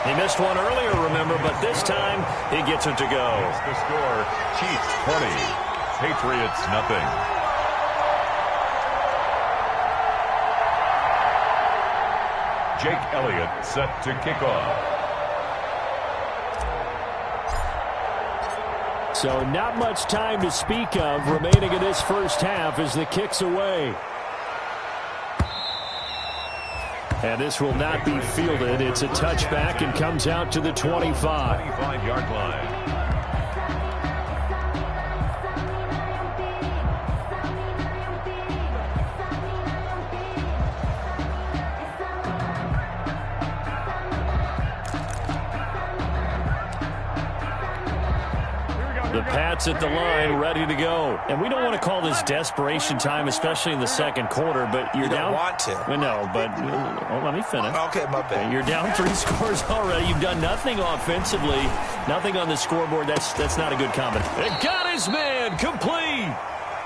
He missed one earlier, remember, but this time he gets it to go. It's the score, Chiefs 20, Patriots nothing. Jake Elliott set to kick off. So not much time to speak of remaining in this first half as the kick's away. And this will not be fielded. It's a touchback and comes out to the 25. 25-yard line. The Pats at the line, ready to go. And we don't want to call this desperation time, especially in the second quarter, but you're down. You don't want to. No, but let me finish. Okay, my bad. You're down 3 scores already. You've done nothing offensively, nothing on the scoreboard. That's not a good comment. It got his man complete.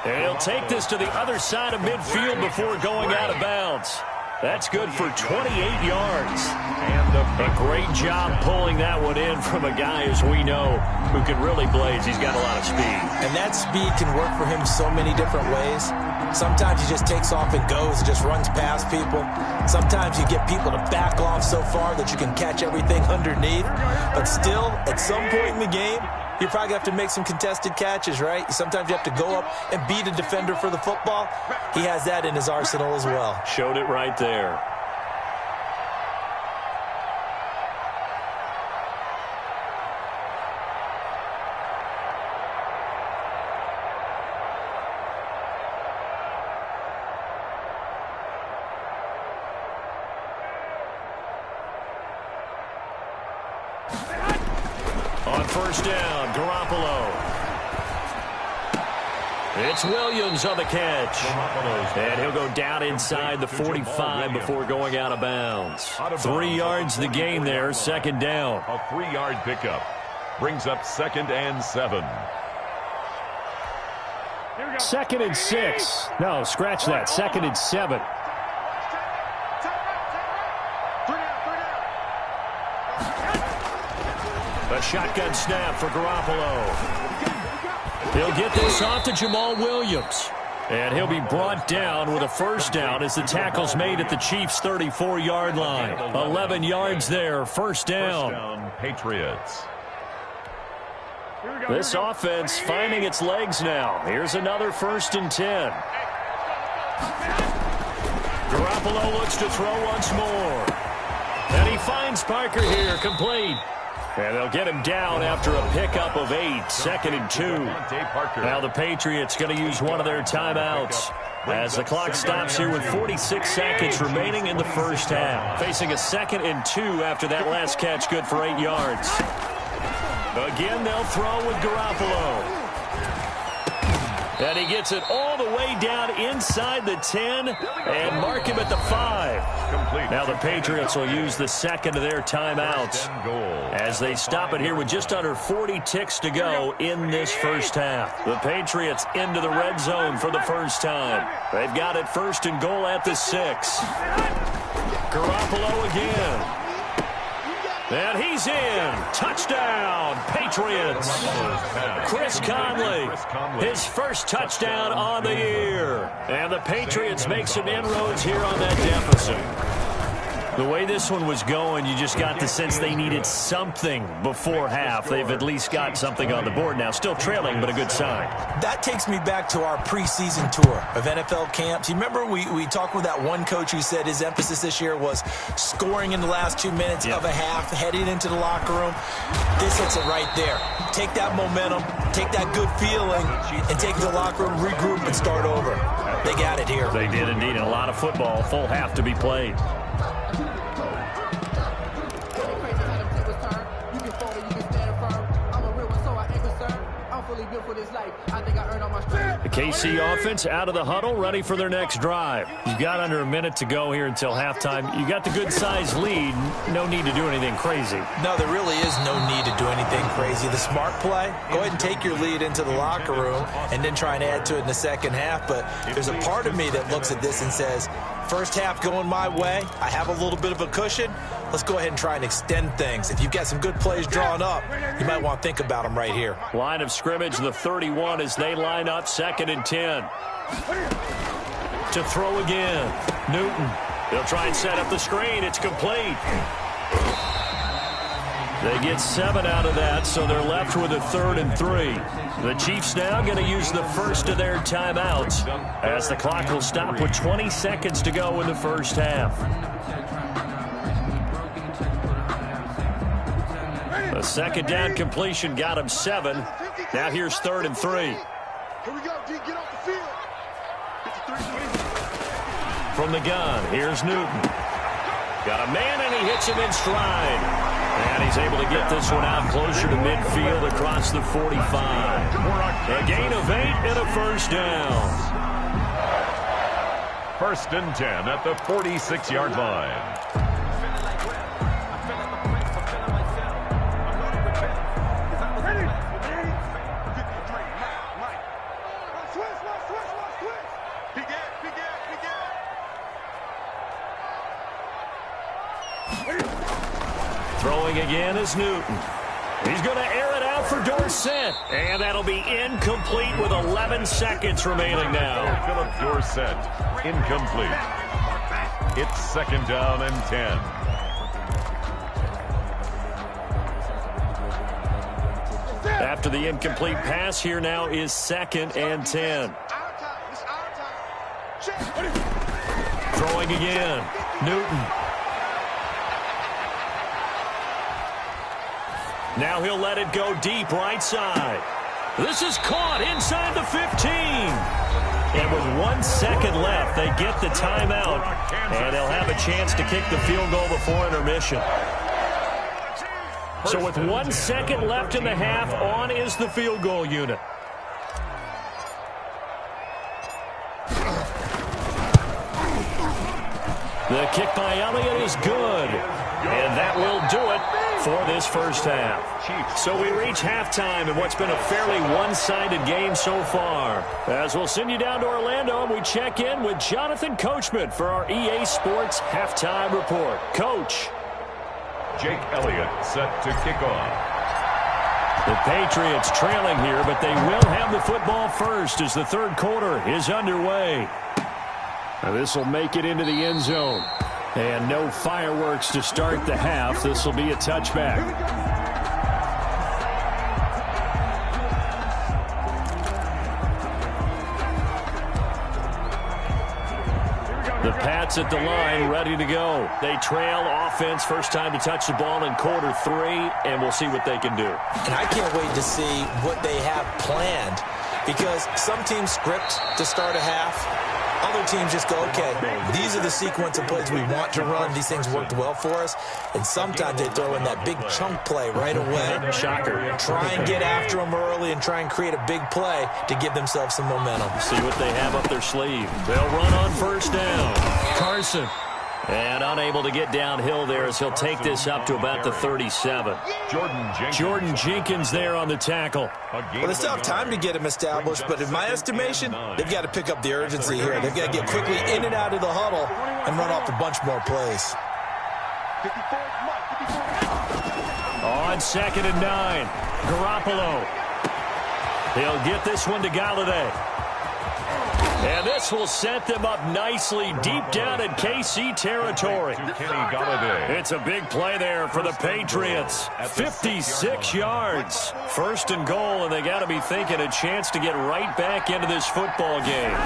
And he'll take this to the other side of midfield before going out of bounds. That's good for 28 yards. And a great job pulling that one in from a guy, as we know, who can really blaze. He's got a lot of speed. And that speed can work for him so many different ways. Sometimes he just takes off and goes, just runs past people. Sometimes you get people to back off so far that you can catch everything underneath. But still, at some point in the game, you're probably going to have to make some contested catches, right? Sometimes you have to go up and beat a defender for the football. He has that in his arsenal as well. Showed it right there. On first down, Garoppolo. It's Williams on the catch. And he'll go down inside the 45 before going out of bounds. 3 yards the gain there, second down. A 3-yard pickup brings up 2nd and 7. 2nd and 6. No, scratch that. 2nd and 7. A shotgun snap for Garoppolo. He'll get this off to Jamal Williams. And he'll be brought down with a first down as the tackle's made at the Chiefs' 34-yard line. 11 yards there, first down. First down, Patriots. This offense finding its legs now. Here's another 1st and 10. Garoppolo looks to throw once more. And he finds Parker here, complete. And they'll get him down after a pickup of 8, 2nd and 2. Now the Patriots going to use one of their timeouts as the clock stops here with 46 seconds remaining in the first half. Facing a 2nd and 2 after that last catch, good for 8 yards. Again, they'll throw with Garoppolo. And he gets it all the way down inside the 10 and mark him at the 5. Now the Patriots will use the second of their timeouts as they stop it here with just under 40 ticks to go in this first half. The Patriots into the red zone for the first time. They've got it 1st and goal at the 6. Garoppolo again. And he's in. Touchdown, Patriots. Chris Conley, his first touchdown on the year. And the Patriots make some inroads here on that deficit. The way this one was going, you just got the sense they needed something before half. They've at least got something on the board now. Still trailing, but a good sign. That takes me back to our preseason tour of NFL camps. You remember we talked with that one coach who said his emphasis this year was scoring in the last 2 minutes of a half, heading into the locker room. This hits it right there. Take that momentum, take that good feeling, and take it to the locker room, regroup, and start over. They got it here. They did indeed. A lot of football, full half to be played. The KC offense out of the huddle, ready for their next drive. You've got under a minute to go here until halftime. You got the good-sized lead. No need to do anything crazy. No, there really is no need to do anything crazy. The smart play, go ahead and take your lead into the locker room and then try and add to it in the second half. But there's a part of me that looks at this and says, First half going my way. I have a little bit of a cushion. Let's go ahead and try and extend things. If you've got some good plays drawn up, you might want to think about them right here. Line of scrimmage, the 31 as they line up, 2nd and 10. To throw again. Newton. He'll try and set up the screen. It's complete. They get 7 out of that, so they're left with a 3rd and 3. The Chiefs now going to use the first of their timeouts as the clock will stop with 20 seconds to go in the first half. A 2nd down completion got him 7. Now here's 3rd and 3. Here we go, D. Get off the field. From the gun, here's Newton. Got a man, and he hits him in stride. And he's able to get this one out closer to midfield across the 45. A gain of 8 and a first down. 1st and 10 at the 46-yard line. Throwing again is Newton. He's going to air it out for Dorsett. And that'll be incomplete with 11 seconds remaining now. Philip Dorsett, incomplete. It's 2nd down and 10. After the incomplete pass, here now is 2nd and 10. Throwing again. Newton. Now he'll let it go deep right side. This is caught inside the 15. And with 1 second left, they get the timeout. And they'll have a chance to kick the field goal before intermission. So with 1 second left in the half, on is the field goal unit. The kick by Elliott is good. And that will do it for this first half. So we reach halftime in what's been a fairly one-sided game so far. As we'll send you down to Orlando, and we check in with Jonathan Coachman for our EA Sports Halftime Report. Coach. Jake Elliott set to kick off. The Patriots trailing here, but they will have the football first as the 3rd quarter is underway. Now this will make it into the end zone. And no fireworks to start the half. This will be a touchback. The Pats at the line, ready to go. They trail offense, first time to touch the ball in quarter 3, and we'll see what they can do. And I can't wait to see what they have planned, because some teams script to start a half. Other teams just go, okay, these are the sequence of plays we want to run. These things worked well for us. And sometimes they throw in that big chunk play right away. Shocker. Try and get after them early and try and create a big play to give themselves some momentum. See what they have up their sleeve. They'll run on first down. Carson. And unable to get downhill there as he'll take this up to about the 37. Jordan Jenkins there on the tackle. Well, they still have time to get him established, but in my estimation, they've got to pick up the urgency here. They've got to get quickly in and out of the huddle and run off a bunch more plays. On 2nd and 9, Garoppolo. He'll get this one to Galladay. And this will set them up nicely deep down in KC territory. It's a big play there for the Patriots. 56 yards. 1st and goal, and they got to be thinking a chance to get right back into this football game.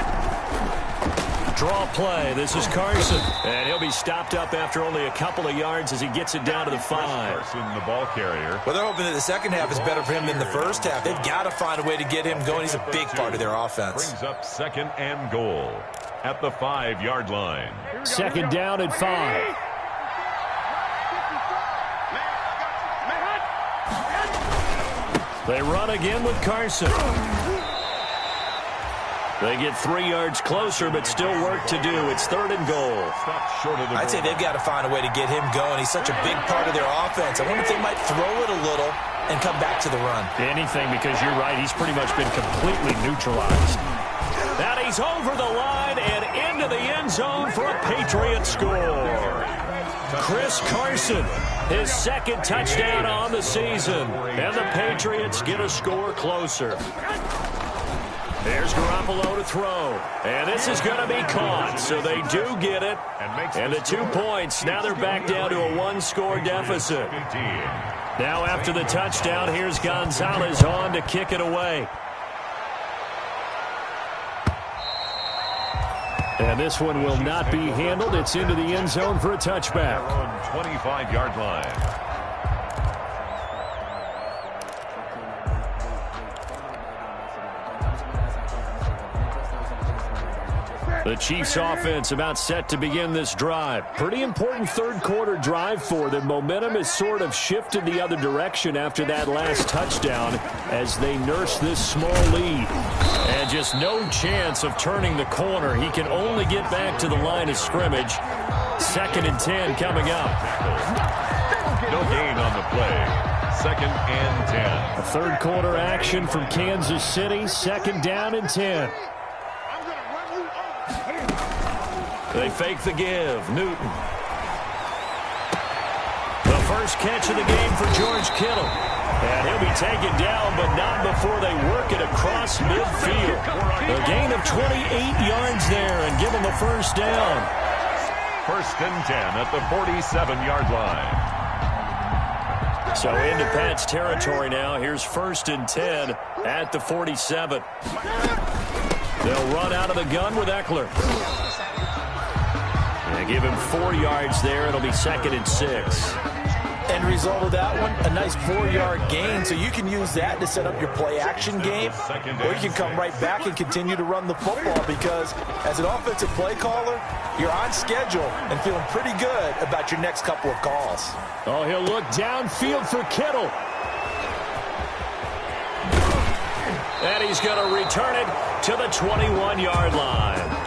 Draw play. This is Carson. And he'll be stopped up after only a couple of yards as he gets it down to the 5. Carson, the ball carrier. Well, they're hoping that the second half is better for him than the first half. They've got to find a way to get him going. He's a big part of their offense. Brings up 2nd and goal at the 5-yard line. 2nd down at 5. They run again with Carson. They get 3 yards closer, but still work to do. It's 3rd and goal. I'd say they've got to find a way to get him going. He's such a big part of their offense. I wonder if they might throw it a little and come back to the run. Anything, because you're right. He's pretty much been completely neutralized. And he's over the line and into the end zone for a Patriots score. Chris Carson, his second touchdown on the season. And the Patriots get a score closer. There's Garoppolo to throw. And this is going to be caught. So they do get it. And the 2 points. Now they're back down to a one-score deficit. Now after the touchdown, here's Gonzalez on to kick it away. And this one will not be handled. It's into the end zone for a touchback. On 25-yard line. The Chiefs offense about set to begin this drive. Pretty important third-quarter drive for them. Momentum has sort of shifted the other direction after that last touchdown as they nurse this small lead. And just no chance of turning the corner. He can only get back to the line of scrimmage. 2nd and 10 coming up. No gain on the play. 2nd and 10. A third-quarter action from Kansas City. 2nd down and 10. They fake the give. Newton. The first catch of the game for George Kittle. And he'll be taken down, but not before they work it across midfield. A gain of 28 yards there and give him a first down. 1st and 10 at the 47-yard line. So into Pat's territory now. Here's 1st and 10 at the 47. They'll run out of the gun with Eckler. They give him 4 yards there. It'll be 2nd and 6. End result of that one, a nice 4-yard gain. So you can use that to set up your play-action game, or you can come right back and continue to run the football because as an offensive play caller, you're on schedule and feeling pretty good about your next couple of calls. Oh, he'll look downfield for Kittle. And he's going to return it to the 21-yard line.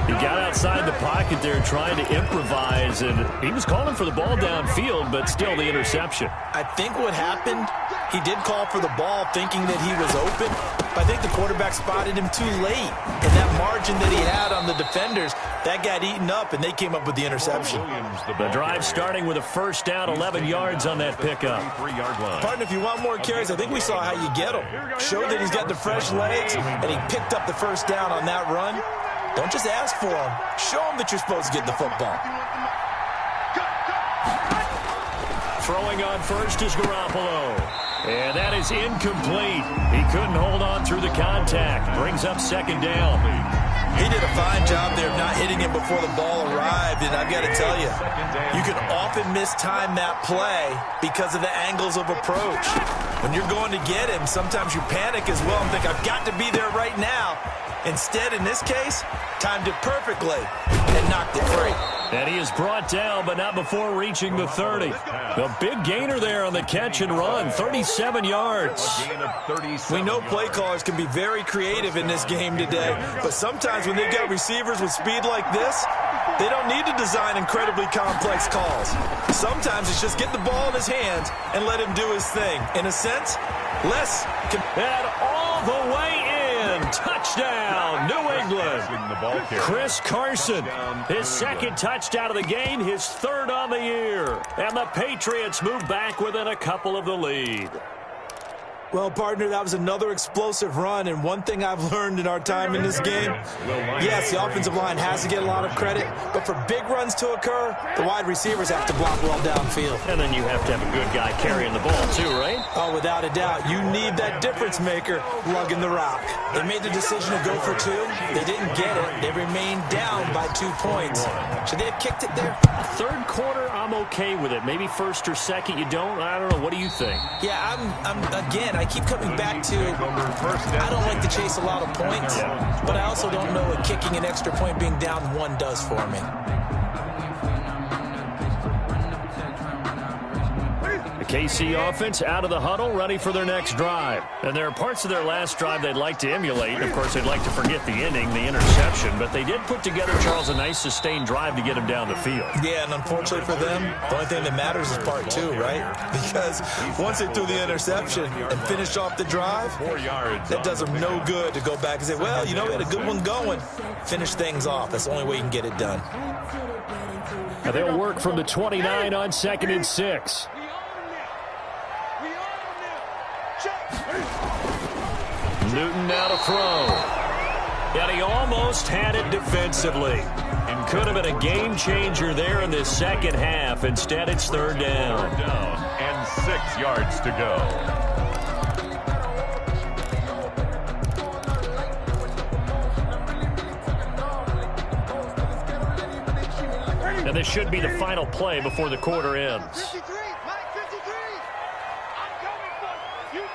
He got outside the pocket there trying to improvise, and he was calling for the ball downfield, but still the interception. I think what happened, he did call for the ball thinking that he was open, but I think the quarterback spotted him too late. And that margin that he had on the defenders, that got eaten up, and they came up with the interception. The drive starting with a first down, 11 yards on that pickup. Partner, if you want more carries, I think we saw how you get him. Showed that he's got the fresh legs, and he picked up the first down on that run. Don't just ask for him. Show him that you're supposed to get the football. Throwing on first is Garoppolo. And that is incomplete. He couldn't hold on through the contact. Brings up 2nd down. He did a fine job there of not hitting him before the ball arrived, and I've got to tell you, you can often mistime that play because of the angles of approach. When you're going to get him, sometimes you panic as well and think, I've got to be there right now. Instead, in this case, timed it perfectly and knocked it free. And he is brought down, but not before reaching the 30. The big gainer there on the catch and run, 37 yards. We know play callers can be very creative in this game today, but sometimes when they've got receivers with speed like this, they don't need to design incredibly complex calls. Sometimes it's just get the ball in his hands and let him do his thing. In a sense, less can... And all the way in. Touchdown, New England. Chris Carson, his 2nd touchdown of the game, his 3rd on the year. And the Patriots move back within a couple of the lead. Well, partner, that was another explosive run, and one thing I've learned in our time in this game, yes, the offensive line has to get a lot of credit, but for big runs to occur, the wide receivers have to block well downfield. And then you have to have a good guy carrying the ball too, right? Oh, without a doubt. You need that difference maker lugging the rock. They made the decision to go for 2. They didn't get it. They remained down by 2 points. Should they have kicked it there? 3rd quarter, I'm okay with it. Maybe 1st or 2nd, you don't? I don't know. What do you think? Yeah, again, I keep coming back to, I don't like to chase a lot of points, but I also don't know what kicking an extra point being down 1 does for me. The KC offense out of the huddle, ready for their next drive. And there are parts of their last drive they'd like to emulate. Of course, they'd like to forget the ending, the interception. But they did put together, Charles, a nice sustained drive to get him down the field. Yeah, and unfortunately for them, the only thing that matters is part two, right? Because once they threw the interception and finished off the drive, that does them no good to go back and say, well, you know, we had a good one going. Finish things off. That's the only way you can get it done. Now they'll work from the 29 on 2nd and 6. Newton now to throw. And he almost had it defensively. And could have been a game changer there in this second half. Instead, it's 3rd down. And 6 yards to go. And this should be the final play before the quarter ends. 53, Mike 53. I'm coming for you.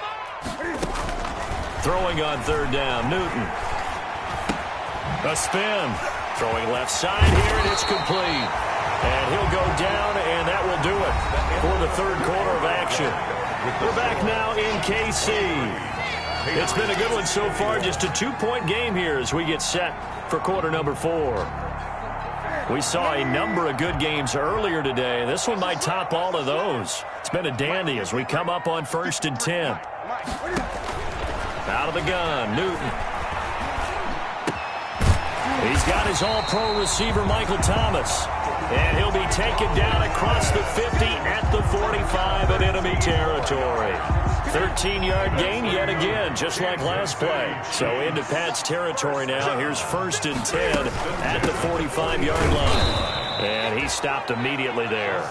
Throwing on 3rd down, Newton. A spin. Throwing left side here, and it's complete. And he'll go down, and that will do it for the 3rd quarter of action. We're back now in KC. It's been a good one so far, just a 2-point game here as we get set for quarter number 4. We saw a number of good games earlier today. This one might top all of those. It's been a dandy as we come up on 1st and 10. Out of the gun, Newton. He's got his all-pro receiver, Michael Thomas. And he'll be taken down across the 50 at the 45 in enemy territory. 13-yard gain yet again, just like last play. So into Pat's territory now. Here's 1st and 10 at the 45-yard line. And he stopped immediately there.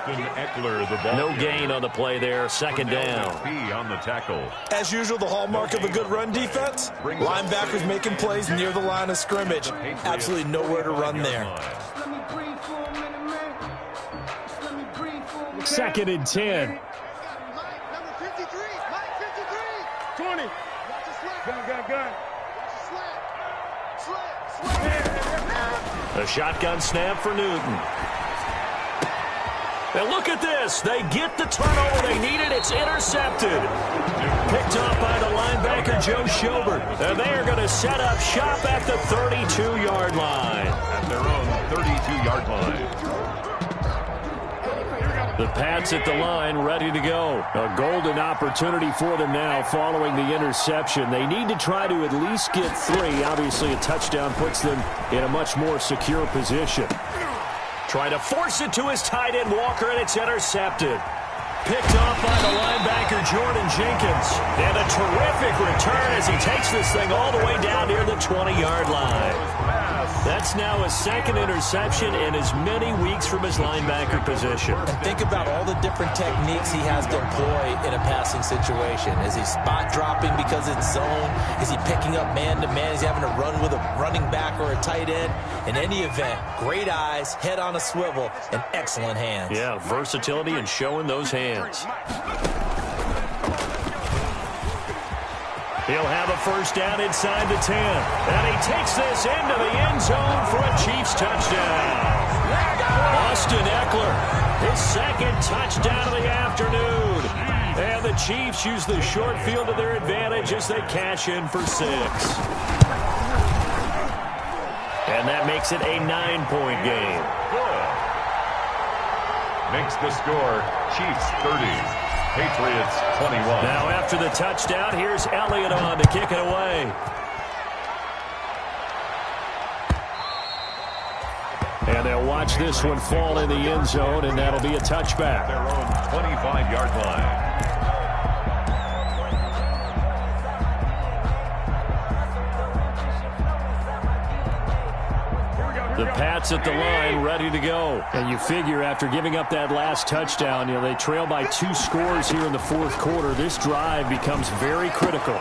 No gain on the play there. 2nd down. On the tackle. As usual, the hallmark of a good run defense, linebackers making plays near the line of scrimmage. Absolutely nowhere to run there. 2nd and 10. Number 53, Mike 53. 20. Gun. A shotgun snap for Newton. And look at this. They get the turnover they needed. It's intercepted. Picked off by the linebacker, Joe Schobert. And they are going to set up shop at the 32-yard line. At their own 32-yard line. The Pats at the line, ready to go. A golden opportunity for them now following the interception. They need to try to at least get 3. Obviously, a touchdown puts them in a much more secure position. Trying to force it to his tight end, Walker, and it's intercepted. Picked off by the linebacker, Jordan Jenkins. And a terrific return as he takes this thing all the way down near the 20-yard line. That's now a 2nd interception in as many weeks from his linebacker position. And think about all the different techniques he has to employ in a passing situation. Is he spot dropping because it's zone? Is he picking up man-to-man? Is he having to run with a running back or a tight end? In any event, great eyes, head on a swivel, and excellent hands. Yeah, versatility and showing those hands. He'll have a 1st down inside the 10. And he takes this into the end zone for a Chiefs touchdown. Austin Eckler, his 2nd touchdown of the afternoon. And the Chiefs use the short field to their advantage as they cash in for 6. And that makes it a 9-point game. Good. Makes the score Chiefs 30. Patriots 21. Now after the touchdown, here's Elliott on to kick it away. And they'll watch this one fall in the end zone, and that'll be a touchback. Their own 25-yard line. The Pats at the line, ready to go. And you figure after giving up that last touchdown, you know, they trail by 2 scores here in the 4th quarter. This drive becomes very critical.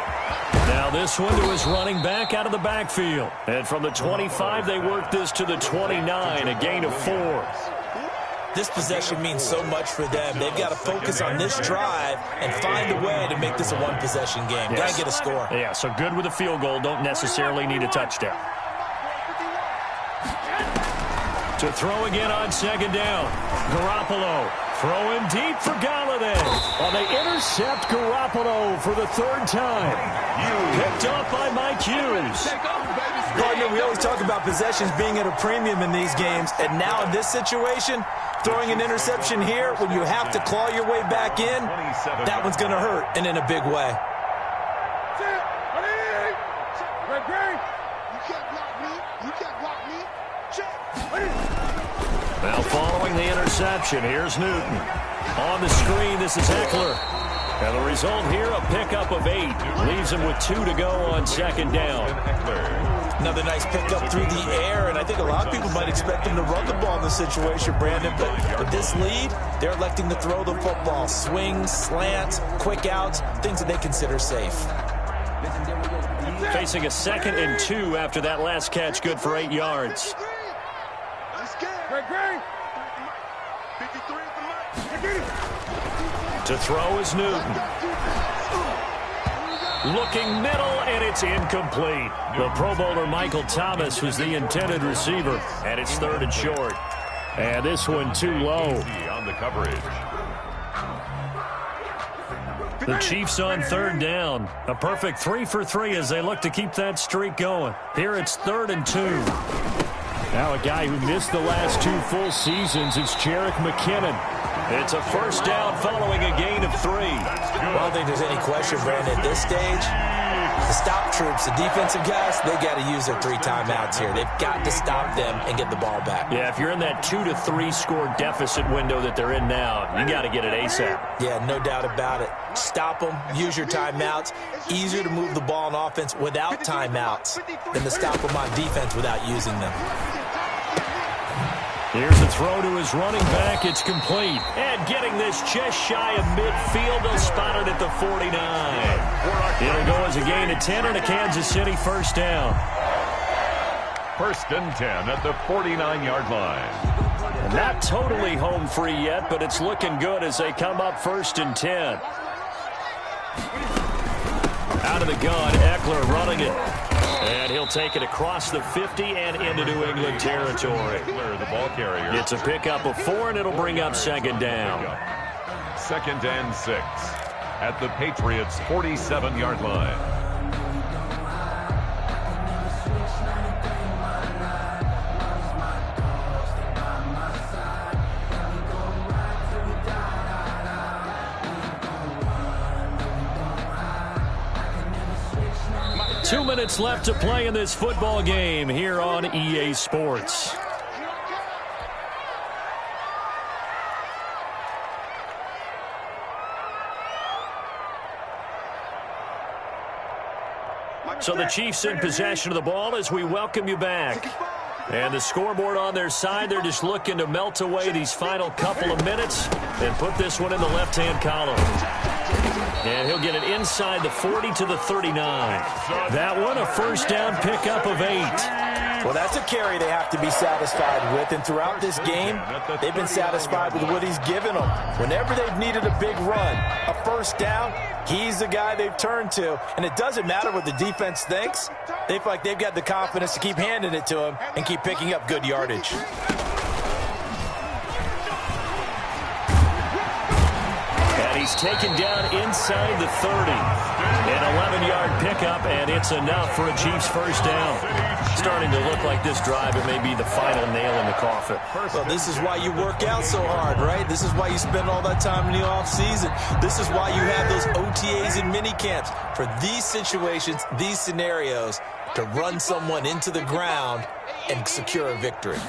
Now this one to his running back out of the backfield. And from the 25, they work this to the 29, a gain of 4. This possession means so much for them. They've got to focus on this drive and find a way to make this a one-possession game. Yes. Got to get a score. Yeah, so good with a field goal. Don't necessarily need a touchdown. To throw again on 2nd down. Garoppolo Throwing deep for Galladay. They intercept Garoppolo for the third time. Picked up by Mike Hughes. Partner, we always talk about possessions being at a premium in these games, and now in this situation, throwing an interception here when you have to claw your way back in, that one's going to hurt, and in a big way. Now following the interception, here's Newton. On the screen, this is Eckler. And the result here, a pickup of 8. Leaves him with 2 to go on second down. Another nice pickup through the air, and I think a lot of people might expect him to run the ball in this situation, Brandon. But with this lead, they're electing to throw the football. Swings, slants, quick outs, things that they consider safe. Facing a 2nd and 2 after that last catch, good for 8 yards. To throw is Newton. Looking middle, and it's incomplete. The Pro Bowler Michael Thomas was the intended receiver, and it's 3rd and short. And this one too low. On the coverage. The Chiefs on 3rd down. A perfect 3 for 3 as they look to keep that streak going. Here it's 3rd and 2. Now a guy who missed the last 2 full seasons is Jerick McKinnon. It's a first down following a gain of 3. Well, I don't think there's any question, Brandon, at this stage. The stop troops, the defensive guys, they got to use their 3 timeouts here. They've got to stop them and get the ball back. Yeah, if you're in that 2 to 3 score deficit window that they're in now, you got to get it ASAP. Yeah, no doubt about it. Stop them, use your timeouts. Easier to move the ball on offense without timeouts than to stop them on defense without using them. Here's a throw to his running back. It's complete. And getting this just shy of midfield. They'll spot it at the 49. It'll go as a gain of 10 and a Kansas City first down. 1st and 10 at the 49-yard line. Not totally home free yet, but it's looking good as they come up 1st and 10. Out of the gun, Eckler running it. And he'll take it across the 50 and into New England territory. The ball carrier. It's a pickup of 4, and it'll bring up 2nd down. 2nd and 6 at the Patriots' 47-yard line. Two minutes left to play in this football game here on EA Sports. So the Chiefs in possession of the ball as we welcome you back. And the scoreboard on their side, they're just looking to melt away these final couple of minutes and put this one in the left-hand column. And he'll get it inside the 40 to the 39. That one, a first down pickup of 8. Well, that's a carry they have to be satisfied with. And throughout this game, they've been satisfied with what he's given them. Whenever they've needed a big run, a first down, he's the guy they've turned to. And it doesn't matter what the defense thinks. They feel like they've got the confidence to keep handing it to him and keep picking up good yardage. He's taken down inside the 30. An 11-yard pickup, and it's enough for a Chiefs first down. Starting to look like this drive, it may be the final nail in the coffin. Well, this is why you work out so hard, right? This is why you spend all that time in the offseason. This is why you have those OTAs and mini camps. For these situations, these scenarios, to run someone into the ground and secure a victory.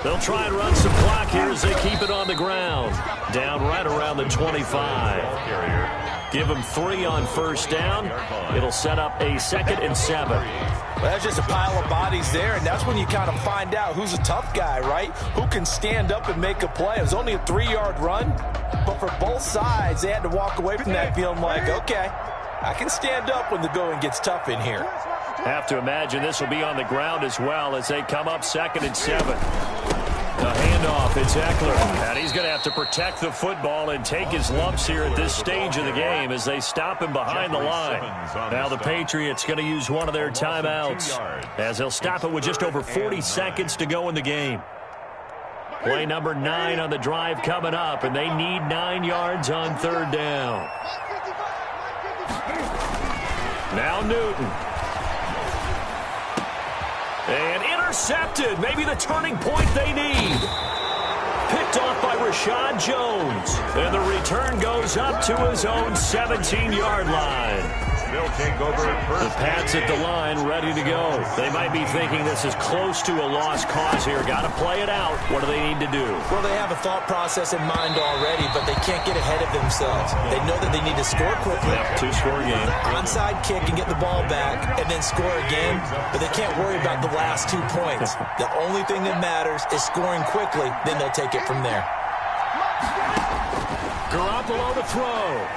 They'll try and run some clock here as they keep it on the ground. Down right around the 25. Give them 3 on first down. It'll set up a 2nd and 7. Well, that's just a pile of bodies there, and that's when you kind of find out who's a tough guy, right? Who can stand up and make a play. It was only a 3-yard run, but for both sides, they had to walk away from that feeling like, okay, I can stand up when the going gets tough in here. Have to imagine this will be on the ground as well as they come up 2nd and 7. The handoff, it's Eckler. And he's going to have to protect the football and take his lumps here at this stage of the game as they stop him behind the line. Now the Patriots going to use one of their timeouts as they'll stop it with just over 40 seconds to go in the game. Play number 9 on the drive coming up, and they need 9 yards on third down. Now Newton. And intercepted. Maybe the turning point they need. Picked off by Rashad Jones. And the return goes up to his own 17-yard line. They'll take over at first. The Pats at the line, ready to go. They might be thinking this is close to a lost cause here. Got to play it out. What do they need to do? Well, they have a thought process in mind already, but they can't get ahead of themselves. They know that they need to score quickly. Yep, 2-score game. Onside kick and get the ball back, and then score again. But they can't worry about the last 2 points. The only thing that matters is scoring quickly. Then they'll take it from there. Garoppolo to throw.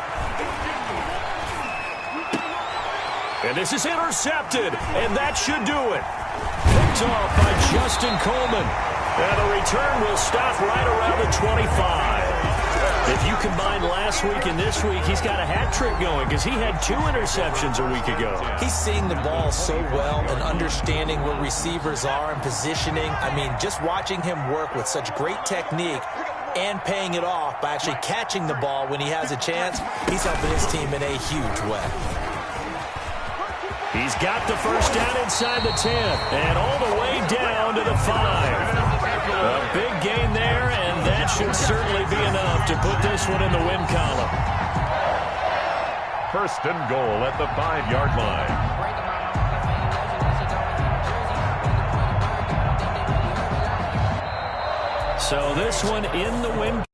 And this is intercepted, and that should do it. Picked off by Justin Coleman. And the return will stop right around the 25. If you combine last week and this week, he's got a hat trick going because he had 2 interceptions a week ago. He's seeing the ball so well and understanding where receivers are and positioning. I mean, just watching him work with such great technique and paying it off by actually catching the ball when he has a chance, he's helping his team in a huge way. He's got the first down inside the 10 and all the way down to the 5. A big gain there, and that should certainly be enough to put this one in the win column. First and goal at the 5-yard line. So this one in the win.